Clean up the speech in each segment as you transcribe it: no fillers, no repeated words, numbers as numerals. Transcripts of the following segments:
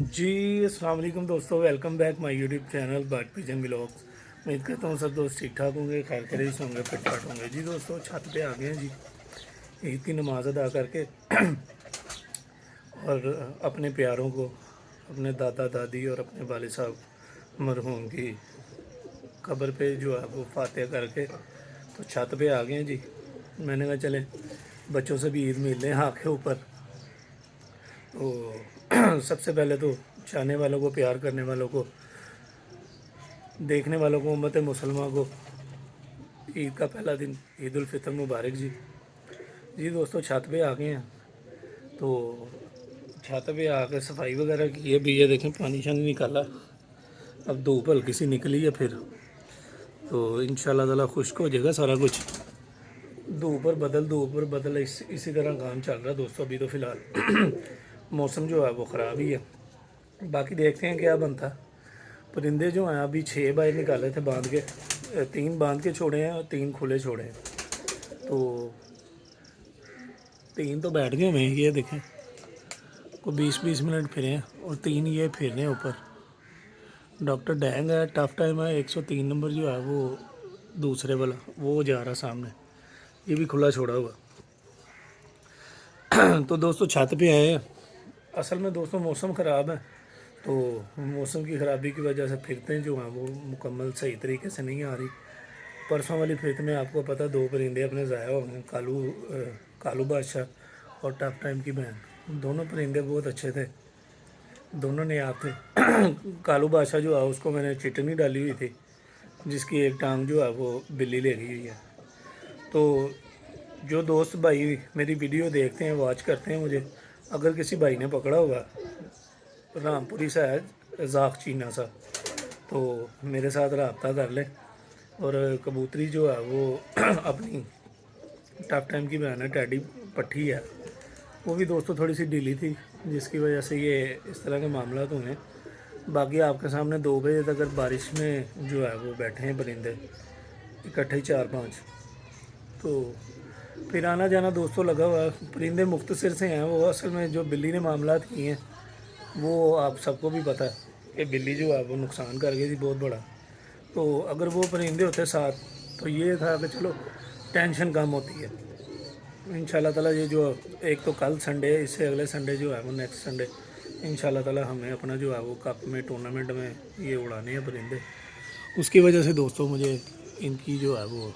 जी अस्सलाम वालेकुम दोस्तों, welcome back my YouTube channel bird pigeon vlogs. उम्मीद करता हूँ सब दोस्त ठीक ठाक होंगे, खैर खरीस होंगे, फिट फाट होंगे। जी दोस्तों, छत पे आ गए हैं जी ईद की नमाज़ अदा करके और अपने प्यारों को, अपने दादा दादी और अपने वालिद साहब मरहूम की कब्र पे जो है वो फातिहा करके तो छत पे आ गए हैं जी। मैंने कहा चले बच्चों से भी ईद मिल लें आँख के ऊपर। तो सबसे पहले तो चाहने वालों को, प्यार करने वालों को, देखने वालों को, उम्मत मुसलमान को ईद का पहला दिन ईद उल फितर मुबारक जी। जी दोस्तों, छत पे आ गए हैं तो छत पे आकर सफाई वगैरह की है भी। ये देखें पानी शानी निकाला, अब धूप हल्की सी निकली है फिर तो इंशाल्लाह ताला खुश्क हो जाएगा सारा कुछ। धूप पर बदल इसी तरह काम चल रहा है दोस्तों अभी तो फ़िलहाल। मौसम जो है वो ख़राब ही है, बाकी देखते हैं क्या बनता है। परिंदे जो हैं अभी 6 बाहर निकाले थे बांध के, 3 बांध के छोड़े हैं और 3 खुले छोड़े हैं। तो 3 तो बैठ गए हुए हैं, ये देखें को 20-20 मिनट फिरे हैं और 3 ये फिर रहे हैं ऊपर। डॉक्टर डैंग है, टफ टाइम है, 103 नंबर जो है वो दूसरे वाला वो जा रहा सामने, ये भी खुला छोड़ा हुआ। तो दोस्तों छत पे आए हैं। असल में दोस्तों मौसम ख़राब है तो मौसम की ख़राबी की वजह से फिरतें जो हैं वो मुकम्मल सही तरीके से नहीं आ रही। परसों वाली फिरत में आपको पता 2 परिंदे अपने ज़ाया हो गए, कालू बादशाह और टफ टाइम की बहन। दोनों परिंदे बहुत अच्छे थे, दोनों ने आप थे। कालू बादशाह जो है उसको मैंने चिटनी डाली हुई थी जिसकी एक टांग जो है वो बिल्ली ले गई हुई है। तो जो दोस्त भाई मेरी वीडियो देखते हैं, वॉच करते हैं मुझे, अगर किसी भाई ने पकड़ा होगा रामपुरी सा है जाख चीना सा, तो मेरे साथ रब्ता कर ले। और कबूतरी जो है वो अपनी टफ टाइम की बहन है, टैडी पट्टी है, वो भी दोस्तों थोड़ी सी ढीली थी जिसकी वजह से ये इस तरह के मामला हुए। बाकी आपके सामने 2 बजे तक अगर बारिश में जो है वो बैठे हैं परिंदे इकट्ठे ही 4-5, तो फिर आना जाना दोस्तों लगा हुआ। परिंदे मुख्तसर से हैं, वो असल में जो बिल्ली ने मामला किए हैं वो आप सबको भी पता है कि बिल्ली जो है वो नुकसान कर गई थी बहुत बड़ा। तो अगर वो परिंदे होते साथ तो ये था कि चलो टेंशन कम होती है। इंशाल्लाह ताला ये जो एक तो कल संडे है, इससे अगले संडे जो है वो नेक्स्ट संडे इंशाल्लाह ताला हमें अपना जो है वो कप में टूर्नामेंट में ये उड़ाने हैं परिंदे। उसकी वजह से दोस्तों मुझे इनकी जो है वो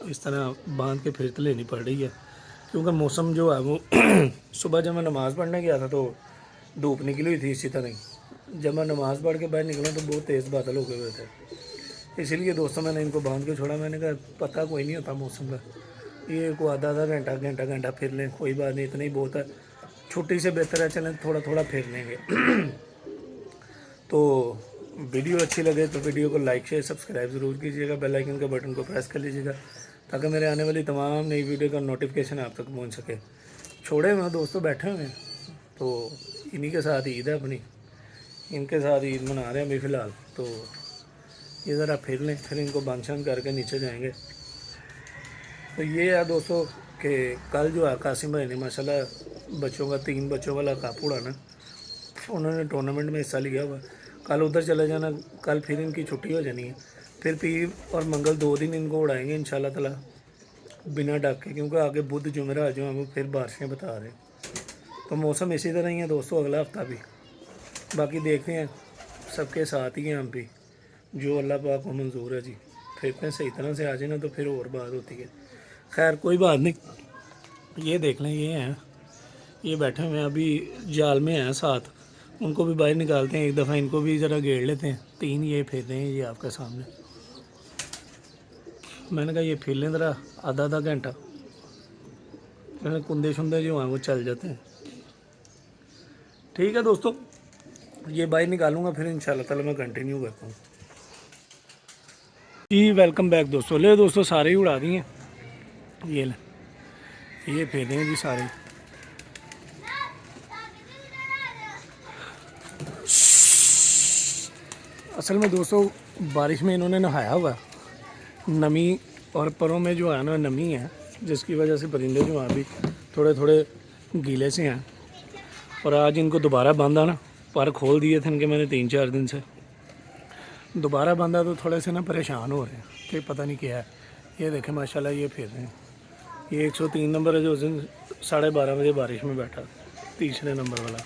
इस तरह बांध के फिरत लेनी पड़ रही है, क्योंकि मौसम जो है वो सुबह जब मैं नमाज़ पढ़ने गया था तो धूप निकली हुई थी इसी तरह ही। जब मैं नमाज़ पढ़ के बाहर निकला तो बहुत तेज़ बादल हो गए हुए थे, इसीलिए दोस्तों मैंने इनको बांध के छोड़ा। मैंने कहा पता कोई नहीं होता मौसम का, ये को आधा घंटा फिर लें, कोई बात नहीं, इतना ही बहुत है। छुट्टी से बेहतर है चलें थोड़ा थोड़ा फिर लेंगे। तो वीडियो अच्छी लगे तो वीडियो को लाइक शेयर सब्सक्राइब ज़रूर कीजिएगा, बेल आइकन के बटन को प्रेस कर लीजिएगा ताकि मेरे आने वाली तमाम नई वीडियो का नोटिफिकेशन आप तक पहुंच सके। छोड़े हुए दोस्तों बैठे हुए हैं तो इन्हीं के साथ ईद है अपनी, इनके साथ ईद मना रहे हैं अभी फ़िलहाल। तो ये ज़रा फिर लें, फिर इनको बंद शंद करके नीचे जाएंगे। तो ये है दोस्तों कि कल जो है कासिम भाई ने माशाल्लाह बच्चों का 3 बच्चों वाला कप उड़ाना, उन्होंने टूर्नामेंट में हिस्सा लिया हुआ। कल उधर चले जाना, कल फिर इनकी छुट्टी हो जानी है, फिर पीर और मंगल 2 दिन इनको उड़ाएंगे इंशाल्लाह ताला बिना डक के, क्योंकि आगे बुध जुमेरात जो हैं वो फिर बारिशें बता रहे हैं। तो मौसम इसी तरह ही है दोस्तों अगला हफ्ता भी। बाकी देखते हैं, सबके साथ ही हैं हम भी, जो अल्लाह पाक को मंजूर है जी। फिर सही तरह से आ जाए ना तो फिर और बात होती है। खैर कोई बात नहीं, ये देख लें, ये हैं, ये बैठे हुए हैं अभी जाल में हैं साथ, उनको भी बाहर निकालते हैं एक दफ़ा, इनको भी ज़रा गेड़ लेते हैं। 3 ये फिर रहे हैं ये आपके सामने। मैंने कहा ये फिर लें ज़रा आधा घंटा, मैंने कुंदे शुंदे जो हैं वो चल जाते हैं। ठीक है दोस्तों, ये बाहर निकालूंगा फिर इंशाल्लाह ताला मैं कंटिन्यू करता हूँ जी। वेलकम बैक दोस्तों। ले दोस्तों सारे ही उड़ा दिए, ये ले, ये फिर रहे हैं जी सारे। असल में दोस्तों बारिश में इन्होंने नहाया हुआ, नमी और परों में जो है ना नमी है, जिसकी वजह से परिंदे जो हैं अभी थोड़े थोड़े गीले से हैं। और आज इनको दोबारा बांधा ना पर खोल दिए थे इनके मैंने 3-4 दिन से, दोबारा बांधा तो थोड़े से ना परेशान हो रहे हैं कि पता नहीं क्या है। ये देखें माशाल्लाह ये फिर रहे हैं। ये 103 नंबर है जो उस दिन 12:30 बजे बारिश में बैठा, तीसरे नंबर वाला।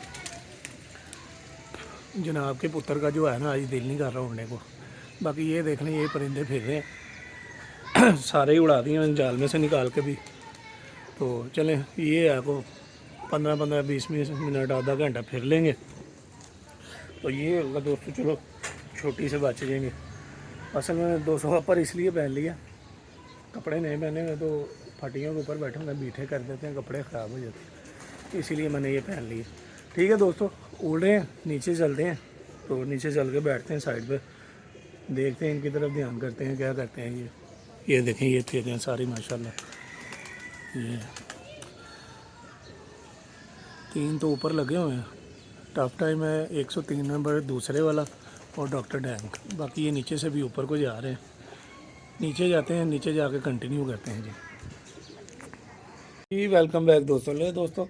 जनाब के पुत्र का जो है ना आज दिल नहीं कर रहा उड़ने को। बाकी ये देख लें ये परिंदे फिर रहे हैं सारे ही उड़ा दिए मैंने जाल में से निकाल के भी। तो चलें ये है को 15-20 मिनट आधा घंटा फिर लेंगे तो ये होगा दोस्तों। चलो छोटी से बच जाएंगे। असल में 200 पर इसलिए पहन लिया, कपड़े नहीं पहने हुए तो फटियों के ऊपर बैठे हुए बीठे कर देते हैं, कपड़े ख़राब हो जाते हैं, इसीलिए मैंने ये पहन लिए। ठीक है दोस्तों, उड़ रहे हैं, नीचे चलते हैं। तो नीचे चल के बैठते हैं साइड पे, देखते हैं इनकी तरफ ध्यान करते हैं क्या करते हैं। ये देखें ये फिर हैं सारी माशाल्लाह। ये 3 तो ऊपर लगे हुए हैं। टफ टाइम है 103 नंबर दूसरे वाला और डॉक्टर डैंग। बाकी ये नीचे से भी ऊपर को जा रहे हैं, नीचे जाते हैं, नीचे जाके कंटिन्यू करते हैं जी। वेलकम बैक दोस्तों। ले दोस्तों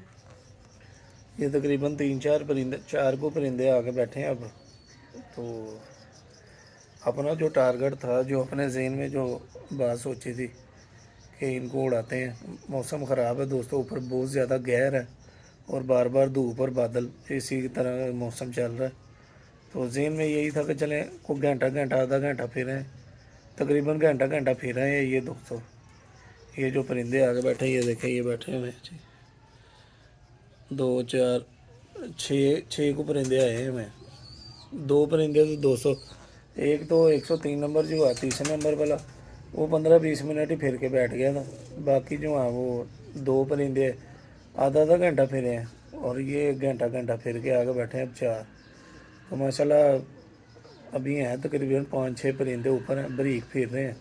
ये तकरीबन 3-4 परिंदे 4 को परिंदे आके बैठे हैं। अब तो अपना जो टारगेट था, जो अपने जहन में जो बात सोची थी कि इनको उड़ाते हैं। मौसम ख़राब है दोस्तों, ऊपर बहुत ज़्यादा गहर है और बार बार धूप और बादल इसी तरह मौसम चल रहा है। तो जहन में यही था कि चलें को घंटा आधा घंटा फिरें, तकरीबन घंटा फिर रहे हैं ये दोस्तों। ये जो परिंदे आगे बैठे ये देखें, ये बैठे हुए हैं 2 4 6 को परिंदे आए हैं। मैं 2 परिंदे तो 200, एक तो 103 नंबर जो है तीसरे नंबर वाला, वो 15-20 मिनट ही फिर के बैठ गया था। बाकी जो है वो 2 परिंदे आधा घंटा फिरे हैं और ये घंटा फिर के आगे बैठे हैं अब 4। तो माशाल्लाह अभी हैं तकरीबन 5-6 परिंदे ऊपर हैं, बरीक फिर रहे हैं।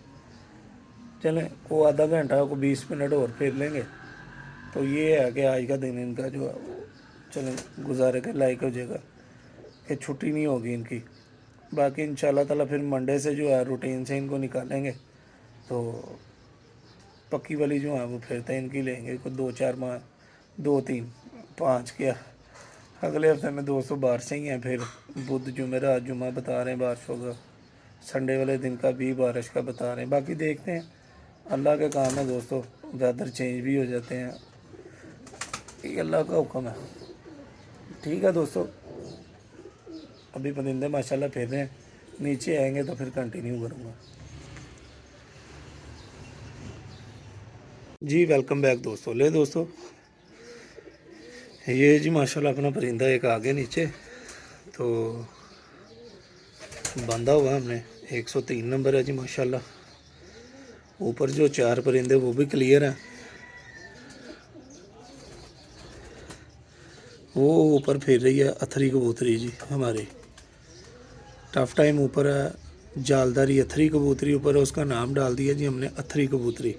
चलें को आधा घंटा को 20 मिनट और फिर लेंगे तो ये है कि आज का दिन इनका जो है वो चलें गुजारे के लायक हो जाएगा कि छुट्टी नहीं होगी इनकी। बाकी इंशाल्लाह ताला फिर मंडे से जो है रूटीन से इनको निकालेंगे तो पक्की वाली जो है वो फिर तो इनकी लेंगे को 2-4 माह 2-3 5 क्या अगले हफ्ते में दोस्तों बारिशें ही हैं। फिर बुध जुमेरात जुम्मा बता रहे हैं बारिश होगा, संडे वाले दिन का भी बारिश का बता रहे हैं। बाकी देखते हैं, अल्लाह के काम है दोस्तों, वेदर चेंज भी हो जाते हैं, ये अल्लाह का हुक्म है। ठीक है दोस्तों, अभी परिंदे माशाल्लाह फिर रहे हैं, नीचे आएंगे तो फिर कंटिन्यू करूँगा जी। वेलकम बैक दोस्तों। ले दोस्तों ये जी माशाल्लाह अपना परिंदा एक आ गया नीचे, तो बांधा हुआ हमने 103 नंबर है जी माशाल्लाह। ऊपर जो 4 परिंदे वो भी क्लियर हैं, वो ऊपर फिर रही है अथरी कबूतरी जी हमारी। टफ टाइम ऊपर है, जालदारी अथरी कबूतरी ऊपर है, उसका नाम डाल दिया जी हमने अथरी कबूतरी।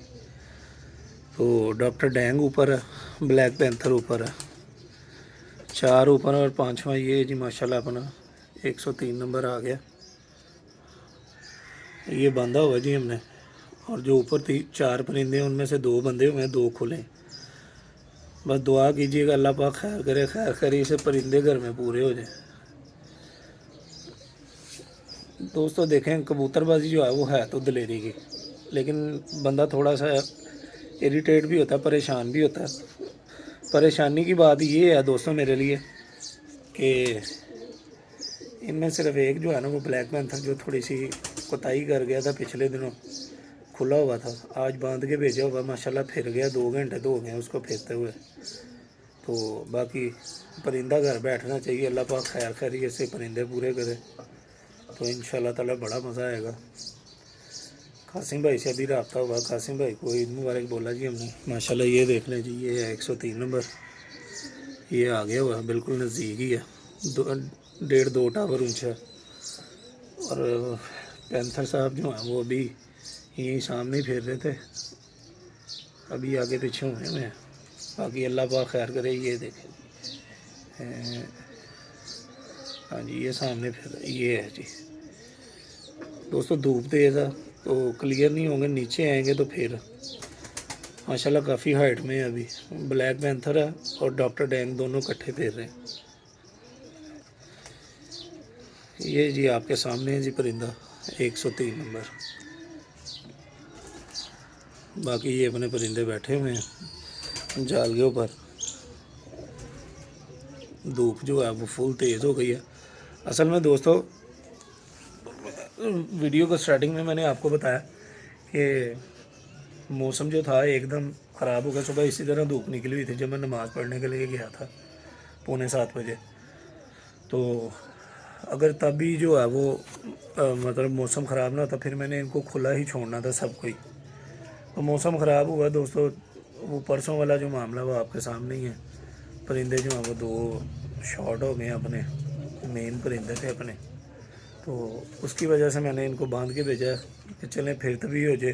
तो डॉक्टर डैंग ऊपर है, ब्लैक पैंथर ऊपर है, 4 ऊपर और 5वां ये जी माशाल्लाह अपना 103 नंबर आ गया। ये बांधा हुआ जी हमने, और जो ऊपर 4 परिंदे हैं उनमें से 2 बंधे हुए हैं, 2 खुले। बस दुआ कीजिएगा अल्लाह पाक खैर करे, खैर करे इसे परिंदे घर में पूरे हो जाए दोस्तों। देखें कबूतरबाजी जो है वो है तो दिलेरी की, लेकिन बंदा थोड़ा सा इरिटेट भी होता है, परेशान भी होता है। परेशानी की बात ये है दोस्तों मेरे लिए कि इनमें सिर्फ एक जो है ना वो ब्लैक पैंथर जो थोड़ी सी कोताही कर गया था, पिछले दिनों खुला हुआ था, आज बांध के भेजा हुआ माशाल्लाह फिर गया, 2 घंटे तो हो गए उसको फिरते हुए। तो बाकी परिंदा घर बैठना चाहिए, अल्लाह पाक खैर खैरियत से परिंदे पूरे करे तो इंशाल्लाह ताला बड़ा मज़ा आएगा। कासिम भाई से अभी रब्ता हुआ, कासिम भाई को ईद मुबारक बोला जी हमने माशाल्लाह। ये देख लें जी, ये है 103 नंबर, ये आ गया हुआ बिल्कुल नज़दीक ही है, 1.5-2 टावर ऊंचा। और पैंथर साहब जो हैं वो अभी यहीं सामने ही फिर रहे थे, अभी आगे पीछे हुए हैं। बाकी अल्लाह पाक खैर करे। ये देखें हाँ जी, ये सामने फिर ये है जी दोस्तों। धूप तेज़ है तो क्लियर नहीं होंगे, नीचे आएंगे तो फिर माशाल्लाह काफ़ी हाइट में है। अभी ब्लैक पैंथर है और डॉक्टर डैंग दोनों इकट्ठे फिर रहे हैं। ये जी आपके सामने है जी परिंदा 103 नंबर। बाकी ये अपने परिंदे बैठे हुए हैं जाल के ऊपर। धूप जो है वो फुल तेज़ हो गई है। असल में दोस्तों वीडियो को स्टार्टिंग में मैंने आपको बताया कि मौसम जो था एकदम ख़राब हो गया। सुबह इसी तरह धूप निकली हुई थी जब मैं नमाज़ पढ़ने के लिए गया था 6:45 बजे। तो अगर तभी जो है वो मतलब मौसम ख़राब ना होता फिर मैंने इनको खुला ही छोड़ना था सबको ही। तो मौसम ख़राब हुआ दोस्तों। वो परसों वाला जो मामला वो आपके सामने ही है। परिंदे जो हैं वो 2 शॉर्ट हो गए अपने मेन परिंदे थे अपने। तो उसकी वजह से मैंने इनको बांध के भेजा कि चलें फिर तभी हो जाए,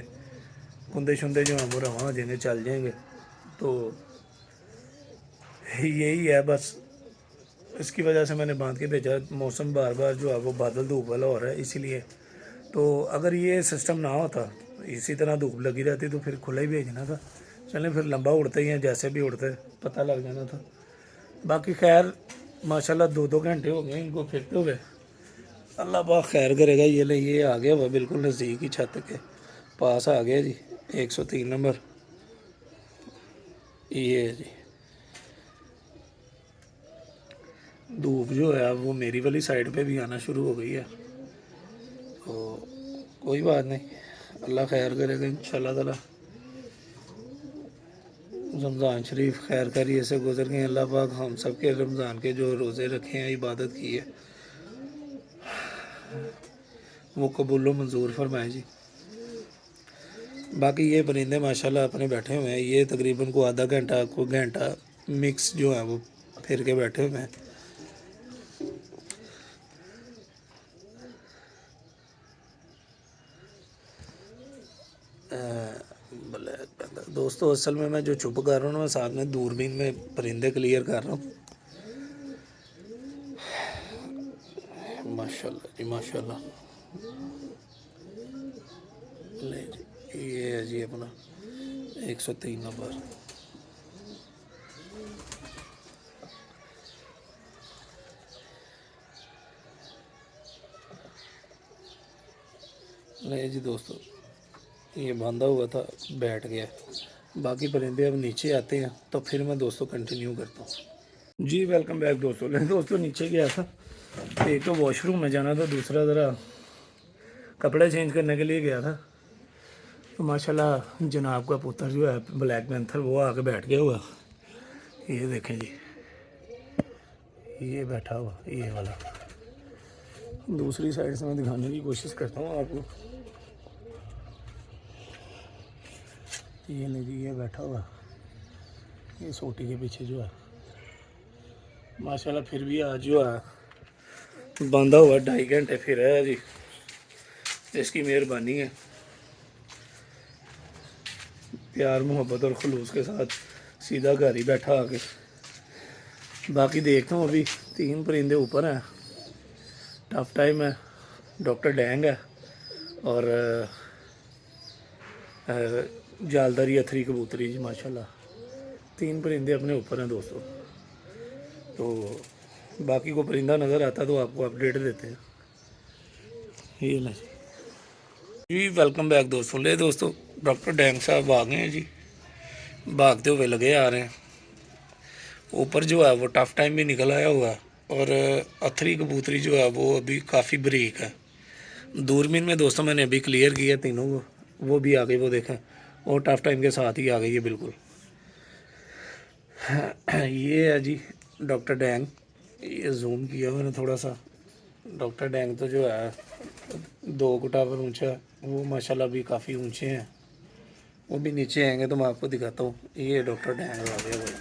कुंदे शुंदे जो हैं वो रवां हो जाएंगे, चल जाएंगे। तो यही है बस, इसकी वजह से मैंने बांध के भेजा। मौसम बार बार जो है वो बादल धूप वाला हो रहा है इसीलिए। तो अगर ये सिस्टम ना होता, इसी तरह धूप लगी रहती तो फिर खुला ही भेजना था। चलें फिर लंबा उड़ते ही हैं, जैसे भी उड़ते पता लग जाना था। बाकी खैर माशाल्लाह 2-2 घंटे हो गए इनको फिरते हुए। अल्लाह पाक खैर करेगा। ये आ गया हुआ बिल्कुल नज़दीक ही छत के पास आ गया जी 103 नंबर। ये है जी धूप जो है वो मेरी वाली साइड पे भी आना शुरू हो गई है। तो कोई बात नहीं, अल्लाह खैर करेगा इंशाल्लाह ताला। रमज़ान शरीफ खैर खैरियत से गुजर गए। अल्लाह पाक हम सब के रमज़ान के जो रोज़े रखे हैं, इबादत की है, वो कबूल व मंजूर फरमाए जी। बाकी ये परिंदे माशाल्लाह अपने बैठे हुए हैं। ये तकरीबन को आधा घंटा को घंटा मिक्स जो है वो फिर के बैठे हुए हैं। ब्लैक पैंथर दोस्तों, असल में मैं जो चुप कर रहा हूँ ना, मैं साथ में दूरबीन में परिंदे क्लियर कर रहा हूँ। माशाल्लाह जी माशाल्लाह। ले जी ये है जी अपना 103 नंबर। ले जी दोस्तों, ये बांधा हुआ था, बैठ गया। बाकी परिंदे अब नीचे आते हैं तो फिर मैं दोस्तों कंटिन्यू करता हूँ जी। वेलकम बैक दोस्तों। लेकिन दोस्तों नीचे गया था, एक तो वॉशरूम में जाना था, दूसरा ज़रा कपड़े चेंज करने के लिए गया था। तो माशाल्लाह जनाब का पुत्र जो है ब्लैक पैंथर वो आके बैठ गया हुआ। ये देखें जी, ये बैठा हुआ ये वाला। दूसरी साइड से मैं दिखाने की कोशिश करता हूँ आपको। ये ले जी, ये बैठा हुआ ये सोटी के पीछे जो है। माशाल्लाह फिर भी आज जो है बांधा हुआ 2.5 घंटे फिर है जी, इसकी मेहरबानी है। प्यार मोहब्बत और खलूस के साथ सीधा घर ही बैठा आके। बाकी देखता हूँ, अभी 3 परिंदे ऊपर हैं। टफ टाइम है, डॉक्टर डैंग है और जालदारी अथरी कबूतरी जी माशाल्लाह। 3 परिंदे अपने ऊपर हैं दोस्तों। तो बाकी को परिंदा नज़र आता तो आपको अपडेट देते हैं। ये ना जी, वेलकम बैक दोस्तों। ले दोस्तों, डॉक्टर डैंग साहब आ गए हैं जी, भागते हुए लगे आ रहे हैं। ऊपर जो है वो टफ टाइम भी निकल आया हुआ है और अथरी कबूतरी जो है वो अभी काफ़ी बारीक है। दूरबीन में दोस्तों मैंने अभी क्लियर किया तीनों को, वो भी आ गई, वो देखें, और टफ टाइम के साथ ही आ गई है बिल्कुल। ये है जी डॉक्टर डैंग, ये जूम किया मैंने थोड़ा सा। डॉक्टर डैंग तो जो है 2 गुटा पर ऊंचा है, वो माशाल्लाह भी काफ़ी ऊंचे हैं। वो भी नीचे आएंगे तो मैं आपको दिखाता हूँ। ये डॉक्टर डैंग आ गया भाई,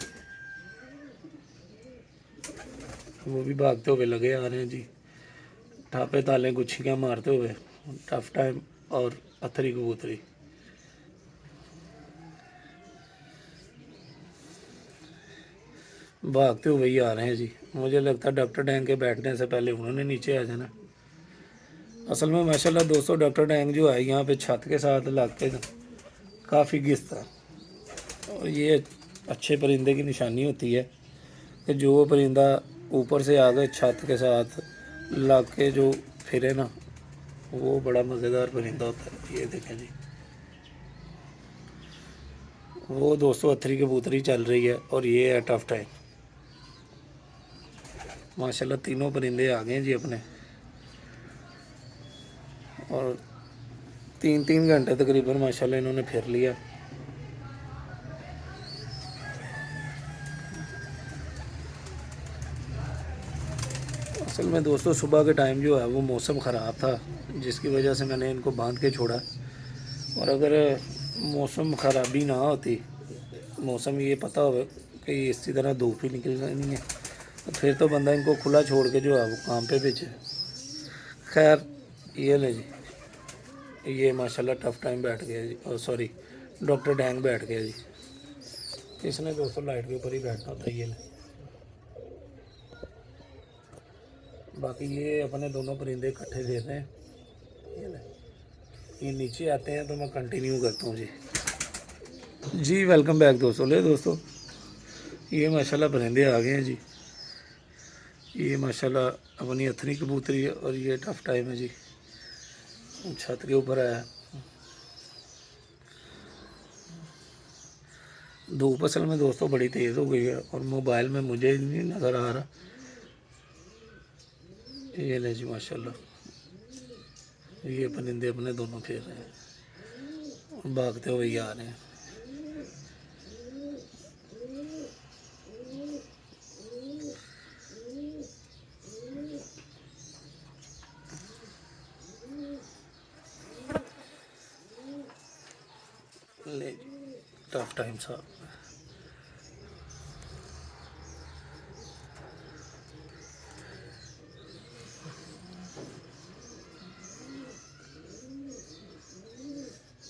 वो भी भागते हुए लगे आ रहे हैं जी, ठापे ताले गुच्छियाँ मारते हुए। टफ टाइम और अथरी कबूतरी भागते हुए ही आ रहे हैं जी। मुझे लगता है डॉक्टर डैंग के बैठने से पहले उन्होंने नीचे आ जाना। असल में माशाल्लाह दोस्तों डॉक्टर डैंग जो है यहाँ पे छत के साथ लगते काफ़ी घिसता है। और ये अच्छे परिंदे की निशानी होती है कि जो परिंदा ऊपर से आ गए छत के साथ ला के जो फिरे ना वो बड़ा मज़ेदार परिंदा होता है। ये देखें जी, वो दोस्तों अथरी कबूतरी चल रही है और ये है टफ टाइम। माशाल्लाह तीनों परिंदे आ गए हैं जी अपने, और 3-3 घंटे तकरीबन माशाल्लाह इन्होंने फिर लिया। असल में दोस्तों सुबह के टाइम जो है वो मौसम ख़राब था, जिसकी वजह से मैंने इनको बांध के छोड़ा। और अगर मौसम ख़राबी ना होती, मौसम ये पता हो कि इसी तरह धूप ही निकल नहीं है, तो फिर तो बंदा इनको खुला छोड़ के जो है वो काम पे भेजे। खैर ये ले जी, ये माशाल्लाह टफ टाइम बैठ गया जी, और सॉरी डॉक्टर डैंग बैठ गया जी। इसने दोस्तों लाइट के ऊपर ही बैठना होता है। ये ले, बाकी ये अपने दोनों परिंदे इकट्ठे दे रहे हैं। ये ले, ये नीचे आते हैं तो मैं कंटिन्यू करता हूँ जी। वेलकम बैक दोस्तों। ले दोस्तों, ये माशाल्लाह परिंदे आ गए हैं जी। ये माशाल्लाह अपनी अथनी कबूतरी है और ये टफ टाइम है जी, छत के ऊपर आया। धूप असल में दोस्तों बड़ी तेज़ हो गई है और मोबाइल में मुझे नहीं नज़र आ रहा। ये ले जी माशाल्लाह, ये परिंदे अपने दोनों फिर रहे हैं और भागते हुए आ रहे हैं। ले जी टफ टाइम साहब।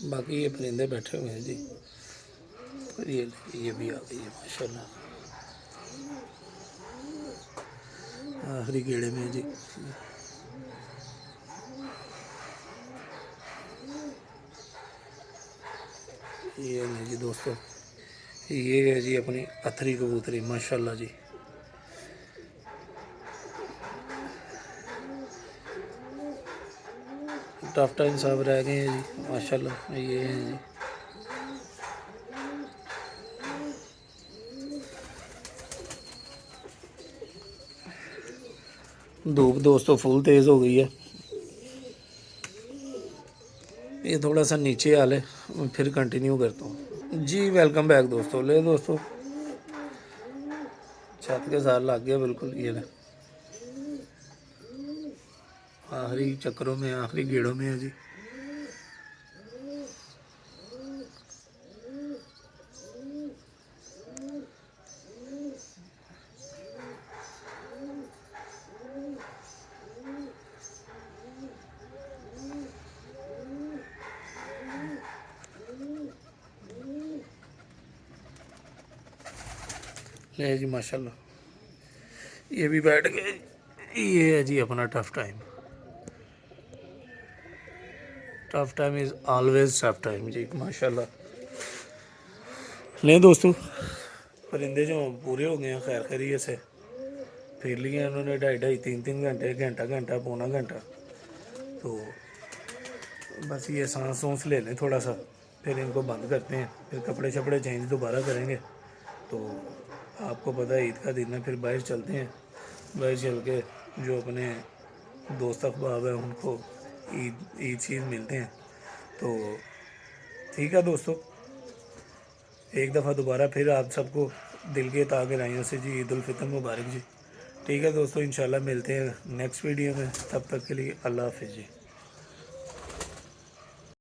बाकी ये परिंदे बैठे हुए हैं जी, और ये भी आ गई है माशाल्लाह, आखिरी गेड़े में जी। ये नहीं जी दोस्तों, ये है जी अपनी अथरी कबूतरी माशाल्लाह जी। टफ टाइम साहब रह गए हैं जी माशाल्लाह। ये हैं जी, धूप दोस्तों फुल तेज़ हो गई है। ये थोड़ा सा नीचे आ ले, फिर कंटिन्यू करता हूँ जी। वेलकम बैक दोस्तों। ले दोस्तों, छत के साथ लग गया बिल्कुल। ये ले, आखिरी चक्करों में, आखिरी गेड़ों में है जी। ले जी माशाल्लाह, ये भी बैठ गए। ये है जी अपना tough time. Tough time is always tough time जी माशाल्लाह। ले दोस्तों, परिंदे जो पूरे हो गए हैं खैर खैरियत से, फिर लिए उन्होंने 2.5-3 घंटे, घंटा पौना घंटा। तो बस ये सांस ले लें थोड़ा सा, फिर इनको बंद करते हैं, फिर कपड़े शपड़े चेंज दोबारा करेंगे। तो आपको पता है ईद का दिन है, फिर बाहर चलते हैं। बाहर चल के जो अपने दोस्त अहबाब हैं उनको ईद चीज़ मिलते हैं। तो ठीक है दोस्तों, एक दफ़ा दोबारा फिर आप सबको दिल के ताक़ गहराइयों से जी ईद उल फितर मुबारक जी। ठीक है दोस्तों, इंशाल्लाह मिलते हैं नेक्स्ट वीडियो में। तब तक के लिए अल्लाह हाफ़िज़ जी।